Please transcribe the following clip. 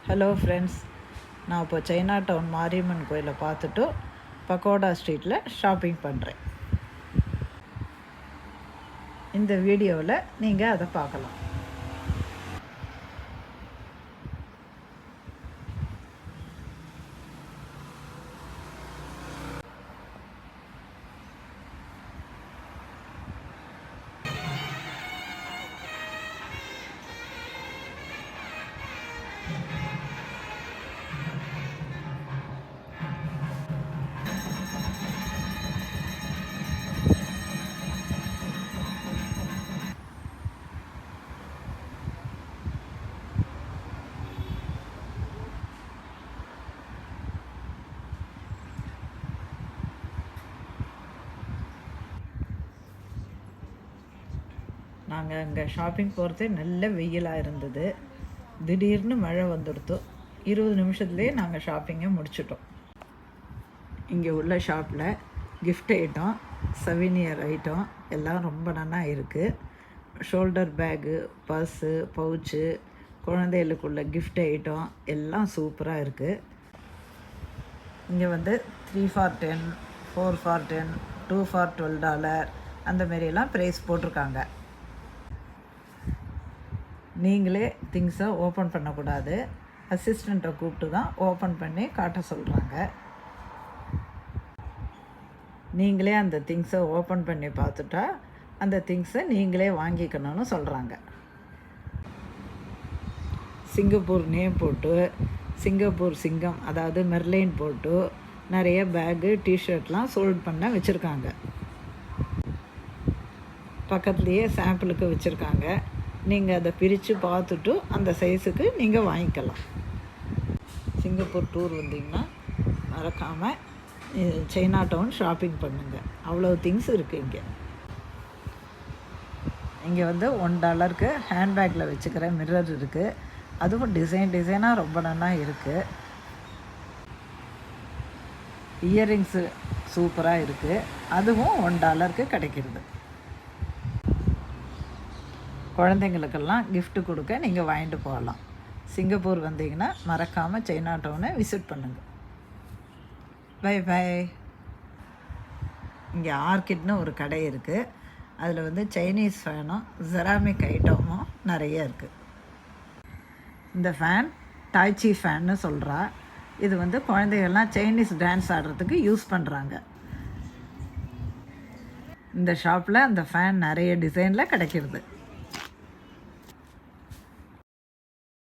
Hello friends, நான் இப்போ China down Mariamman கோயிலை பார்த்துட்டு பக்கோடா ஸ்ட்ரீட்டில் ஷாப்பிங் பண்ணுறேன். இந்த வீடியோவில் நீங்கள் அதை பார்க்கலாம். நாங்கள் அங்கே ஷாப்பிங் போகிறதே நல்ல வெயிலாக இருந்தது. திடீர்னு மழை வந்துடுத்து. 20 நிமிஷத்துலேயே நாங்கள் ஷாப்பிங்கை முடிச்சிட்டோம். இங்கே உள்ள ஷாப்பில் கிஃப்ட் ஐட்டம், சவினியர் ஐட்டம் எல்லாம் ரொம்ப நல்லா இருக்குது. ஷோல்டர் பேகு, பர்ஸு, பவுச்சு, குழந்தைகளுக்குள்ள கிஃப்ட் ஐட்டம் எல்லாம் சூப்பராக இருக்குது. இங்கே வந்து 3 for $10, 4 for $10, 2 for $12 அந்த மாரியெல்லாம் ப்ரைஸ் போட்டிருக்காங்க. நீங்களே திங்ஸை ஓப்பன் பண்ணக்கூடாது, அசிஸ்டண்ட்டை கூப்பிட்டு தான் ஓப்பன் பண்ணி காட்ட சொல்கிறாங்க. நீங்களே அந்த திங்ஸை ஓப்பன் பண்ணி பார்த்துட்டா அந்த திங்ஸை நீங்களே வாங்கிக்கணும்னு சொல்கிறாங்க. சிங்கப்பூர் நேம் போட்டு, சிங்கப்பூர் சிங்கம் அதாவது மெர்லைன் போட்டு நிறைய பேகு, டிஷர்ட்லாம் சோல்ட் பண்ண வச்சுருக்காங்க. பக்கத்துலேயே சாம்பிளுக்கு வச்சுருக்காங்க. நீங்கள் அதை பிரித்து பார்த்துட்டு அந்த சைஸுக்கு நீங்கள் வாங்கிக்கலாம். சிங்கப்பூர் டூர் வந்தீங்கன்னா மறக்காமல் சைனா டவுன் ஷாப்பிங் பண்ணுங்கள். அவ்வளோ திங்ஸ் இருக்குது இங்கே. இங்கே வந்து $1 ஹேண்ட்பேக்கில் வச்சுக்கிற மிரர் இருக்குது. அதுவும் டிசைனாக ரொம்ப நல்லா இருக்குது. இயரிங்ஸு சூப்பராக இருக்குது. அதுவும் $1 கிடைக்கிறது. குழந்தைங்களுக்கெல்லாம் கிஃப்ட் கொடுக்க நீங்கள் வாங்கிட்டு போகலாம். சிங்கப்பூர் வந்தீங்கன்னா மறக்காமல் சைனா டவுனை விசிட் பண்ணுங்கள். Bye bye. இங்கே ஆர்கிட்னு ஒரு கடை இருக்குது. அதில் வந்து சைனீஸ் ஃபேனும் செராமிக் ஐட்டமும் நிறைய இருக்குது. இந்த ஃபேன் டாய்ச்சி ஃபேன்னு சொல்கிறா. இது வந்து குழந்தைகள்லாம் சைனீஸ் டான்ஸ் ஆடுறதுக்கு யூஸ் பண்ணுறாங்க. இந்த ஷாப்பில் அந்த ஃபேன் நிறைய டிசைனில் கிடைக்கிது.